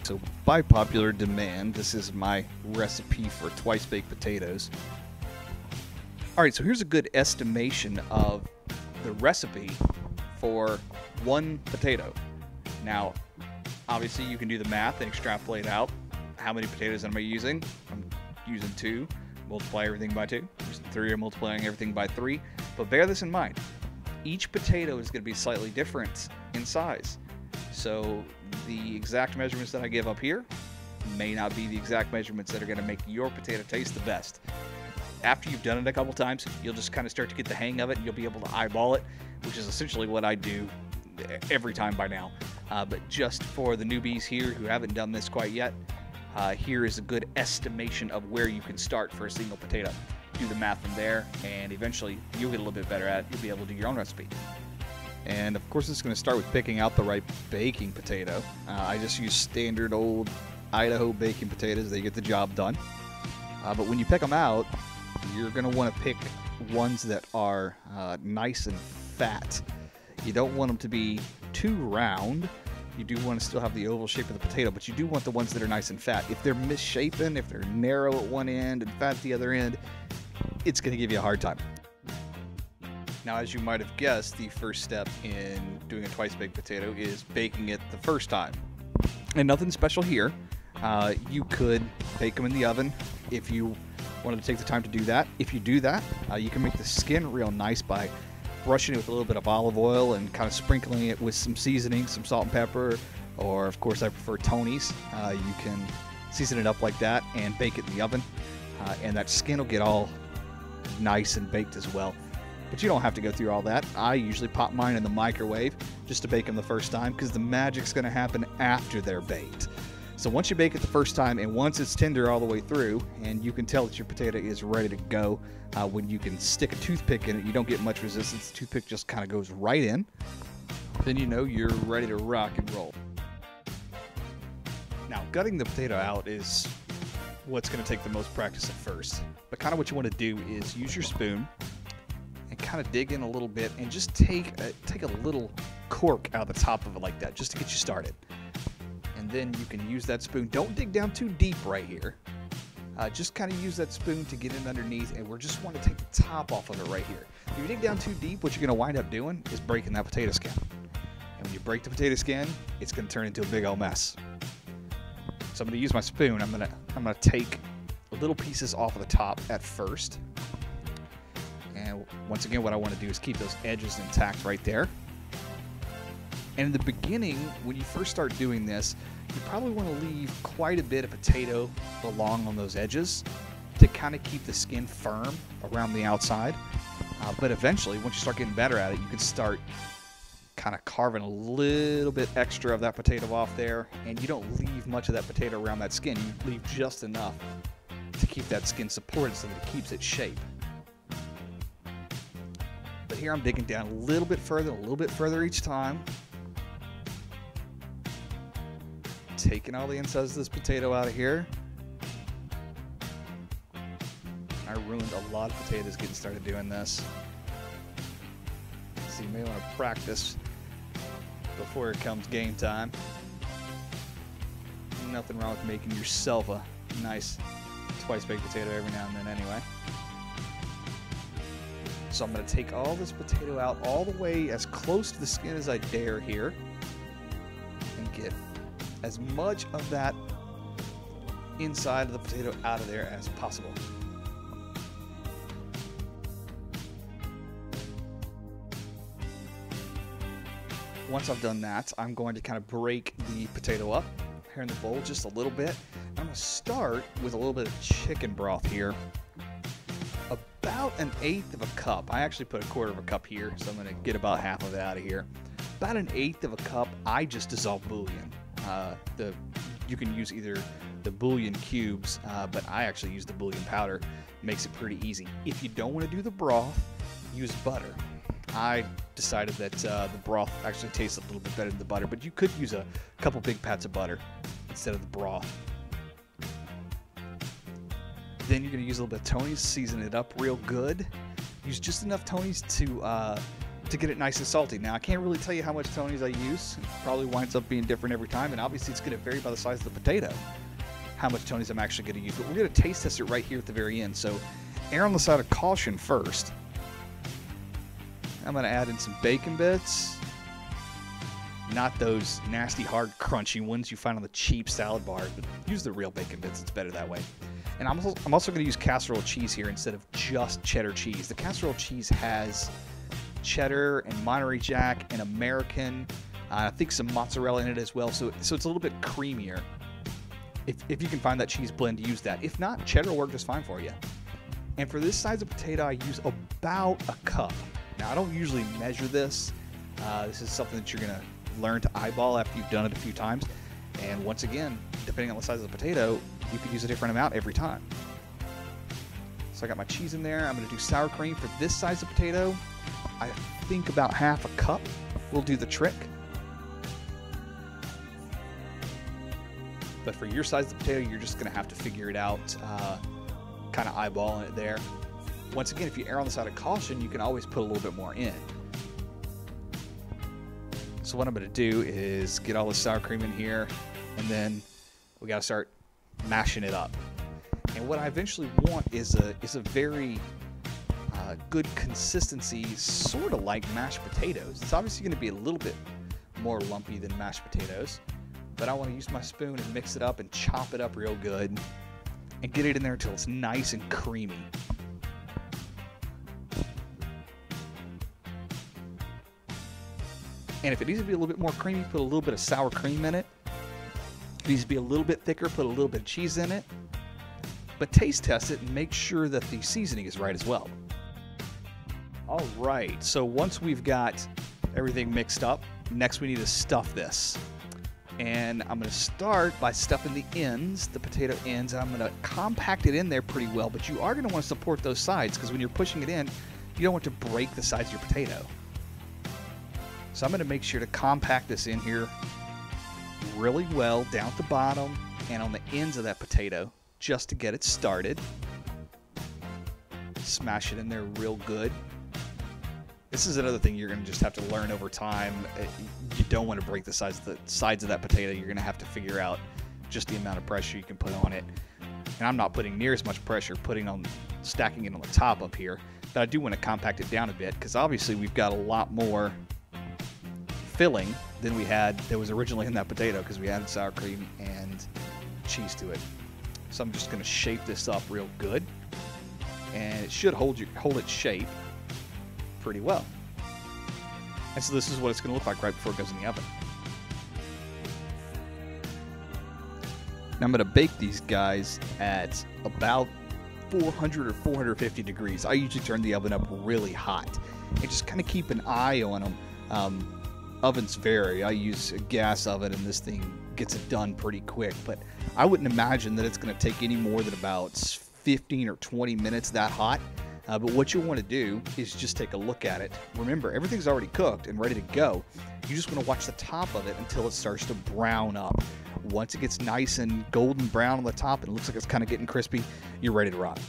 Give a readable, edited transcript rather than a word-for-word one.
so by popular demand, this is my recipe for twice baked potatoes. Alright, so here's a good estimation of the recipe for one potato. Now, obviously you can do the math and extrapolate out how many potatoes am I using. I'm using 2, multiply everything by 2. Using 3, I'm multiplying everything by 3. But bear this in mind. Each potato is going to be slightly different in size. So the exact measurements that I give up here may not be the exact measurements that are going to make your potato taste the best. After you've done it a couple times, you'll just kind of start to get the hang of it and you'll be able to eyeball it, which is essentially what I do every time by now. But just for the newbies here who haven't done this quite yet, here is a good estimation of where you can start for a single potato. Do the math from there, and eventually you'll get a little bit better at it. You'll be able to do your own recipe. And of course, it's going to start with picking out the right baking potato. I just use standard old Idaho baking potatoes. They get the job done. But when you pick them out, you're going to want to pick ones that are nice and fat. You don't want them to be too round. You do want to still have the oval shape of the potato, but you do want the ones that are nice and fat. If they're misshapen, if they're narrow at one end and fat at the other end, it's going to give you a hard time. Now, as you might have guessed, the first step in doing a twice baked potato is baking it the first time. And nothing special here. You could bake them in the oven if you wanted to take the time to do that. If you do that, you can make the skin real nice by brushing it with a little bit of olive oil and kind of sprinkling it with some seasoning, some salt and pepper, or of course I prefer Tony's. You can season it up like that and bake it in the oven, and that skin will get all nice and baked as well. But you don't have to go through all that. I usually pop mine in the microwave just to bake them the first time because the magic's going to happen after they're baked. So once you bake it the first time and once it's tender all the way through and you can tell that your potato is ready to go, when you can stick a toothpick in it, you don't get much resistance. The toothpick just kind of goes right in. Then you know you're ready to rock and roll. Now, gutting the potato out is what's going to take the most practice at first. But kind of what you want to do is use your spoon and kind of dig in a little bit and just take a little cork out of the top of it like that just to get you started. And then you can use that spoon. Don't dig down too deep right here. Just kind of use that spoon to get in underneath, and we just want to take the top off of it right here. If you dig down too deep, what you're going to wind up doing is breaking that potato skin. And when you break the potato skin, it's going to turn into a big old mess. So I'm going to use my spoon. I'm going to take little pieces off of the top at first. And once again, what I want to do is keep those edges intact right there. And in the beginning, when you first start doing this, you probably want to leave quite a bit of potato along on those edges to kind of keep the skin firm around the outside. But eventually, once you start getting better at it, you can start kind of carving a little bit extra of that potato off there, and you don't leave much of that potato around that skin. You leave just enough to keep that skin supported so that it keeps its shape. But here I'm digging down a little bit further each time. Taking all the insides of this potato out of here. I ruined a lot of potatoes getting started doing this. So you may want to practice before it comes game time. Nothing wrong with making yourself a nice twice baked potato every now and then anyway. So I'm going to take all this potato out all the way as close to the skin as I dare here and get as much of that inside of the potato out of there as possible. Once I've done that, I'm going to kind of break the potato up here in the bowl just a little bit. I'm going to start with a little bit of chicken broth here. About 1/8 of a cup. I actually put 1/4 of a cup here, so I'm going to get about half of it out of here. About 1/8 of a cup, I just dissolve bouillon. You can use either the bouillon cubes, but I actually use the bouillon powder. It makes it pretty easy. If you don't want to do the broth, use butter. I decided that the broth actually tastes a little bit better than the butter, but you could use a couple big pats of butter instead of the broth. Then you're going to use a little bit of Tony's, season it up real good. Use just enough Tony's to to get it nice and salty. Now, I can't really tell you how much Tony's I use. It probably winds up being different every time, and obviously it's going to vary by the size of the potato, how much Tony's I'm actually going to use. But we're going to taste test it right here at the very end. So err on the side of caution first. I'm going to add in some bacon bits. Not those nasty, hard, crunchy ones you find on the cheap salad bars, but use the real bacon bits. It's better that way. And I'm also going to use casserole cheese here instead of just cheddar cheese. The casserole cheese has cheddar and Monterey Jack and American. I think some mozzarella in it as well, so it's a little bit creamier. If you can find that cheese blend, use that. If not, cheddar will work just fine for you. And for this size of potato, I use about a cup. Now, I don't usually measure this. This is something that you're going to learn to eyeball after you've done it a few times. And once again, depending on the size of the potato, you could use a different amount every time. So I got my cheese in there. I'm going to do sour cream for this size of potato. I think about half a cup will do the trick. But for your size of potato, you're just going to have to figure it out, kind of eyeballing it there. Once again, if you err on the side of caution, you can always put a little bit more in. So what I'm going to do is get all the sour cream in here, and then we got to start mashing it up. And what I eventually want is a very good consistency, sort of like mashed potatoes. It's obviously going to be a little bit more lumpy than mashed potatoes, but I want to use my spoon and mix it up and chop it up real good and get it in there until it's nice and creamy. And if it needs to be a little bit more creamy, put a little bit of sour cream in it. If it needs to be a little bit thicker, put a little bit of cheese in it. But taste test it and make sure that the seasoning is right as well. All right, so once we've got everything mixed up, next we need to stuff this. And I'm going to start by stuffing the ends, the potato ends, and I'm going to compact it in there pretty well, but you are going to want to support those sides because when you're pushing it in, you don't want to break the sides of your potato. So I'm going to make sure to compact this in here really well down at the bottom and on the ends of that potato just to get it started. Smash it in there real good. This is another thing you're going to just have to learn over time. You don't want to break the sides of that potato. You're going to have to figure out just the amount of pressure you can put on it. And I'm not putting near as much pressure stacking it on the top up here. But I do want to compact it down a bit because obviously we've got a lot more filling than we had that was originally in that potato because we added sour cream and cheese to it. So I'm just going to shape this up real good, and it should hold its shape pretty well. And so this is what it's going to look like right before it goes in the oven. Now I'm going to bake these guys at about 400 or 450 degrees. I usually turn the oven up really hot and just kind of keep an eye on them. Ovens vary. I use a gas oven and this thing gets it done pretty quick, but I wouldn't imagine that it's going to take any more than about 15 or 20 minutes that hot. But what you want to do is just take a look at it. Remember, everything's already cooked and ready to go. You just want to watch the top of it until it starts to brown up. Once it gets nice and golden brown on the top and it looks like it's kind of getting crispy, you're ready to rock.